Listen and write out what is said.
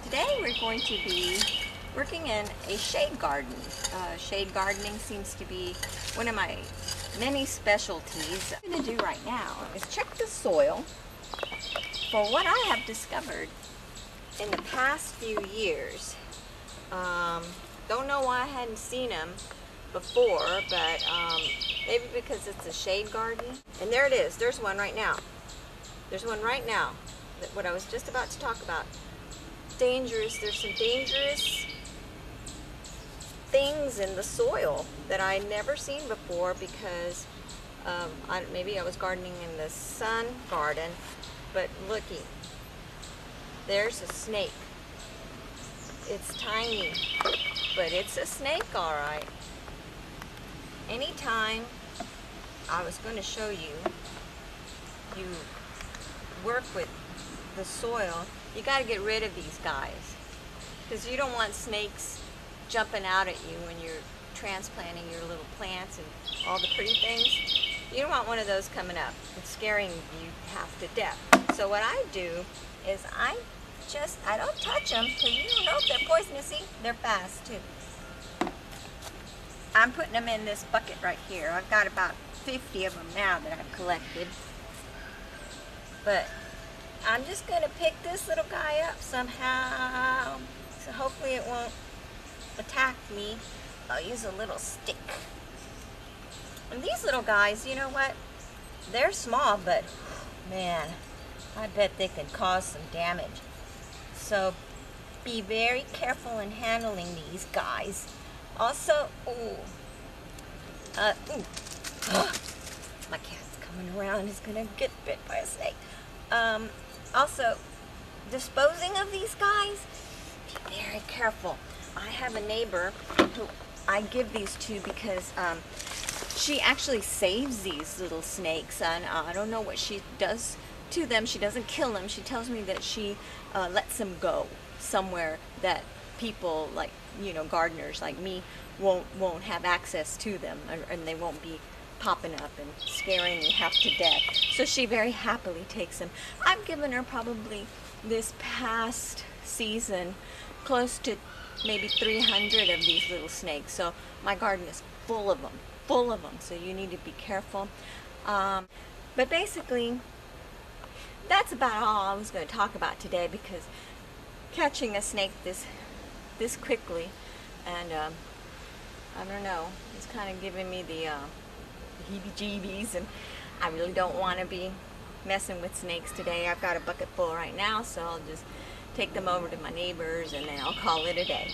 Today we're going to be working in a shade garden. Shade gardening seems to be one of my many specialties. What I'm going to do right now is check the soil for what I have discovered in the past few years. Don't know why I hadn't seen them before, but maybe because it's a shade garden. And there it is. There's one right now. There's one right now. What I was just about to talk about. Dangerous. There's some dangerous things in the soil that I never seen before because maybe I was gardening in the sun garden, but looky, there's a snake. It's tiny, but it's a snake, all right. Anytime I was going to show you work with the soil, you got to get rid of these guys because you don't want snakes jumping out at you when you're transplanting your little plants and all the pretty things. You don't want one of those coming up and scaring you half to death. So what I do is I don't touch them because you don't know if they're poisonous. See, they're fast too. I'm putting them in this bucket right here. I've got about 50 of them now that I've collected. But I'm just going to pick this little guy up somehow. So hopefully it won't attack me. I'll use a little stick. And these little guys, you know what? They're small, but man, I bet they can cause some damage. So be very careful in handling these guys. Also, my cat's coming around. He's gonna get bit by a snake. Also, disposing of these guys, be very careful. I have a neighbor who I give these to because she actually saves these little snakes, and I don't know what she does to them. She doesn't kill them. She tells me that she lets them go somewhere that people like, gardeners like me won't have access to them, and they won't be popping up and scaring me half to death. So she very happily takes them. I've given her probably this past season close to maybe 300 of these little snakes. So my garden is full of them. So you need to be careful. But basically, that's about all I was going to talk about today, because catching a snake this quickly, and I don't know, it's kind of giving me the heebie-jeebies, and I really don't want to be messing with snakes today. I've got a bucket full right now, so I'll just take them over to my neighbors and then I'll call it a day.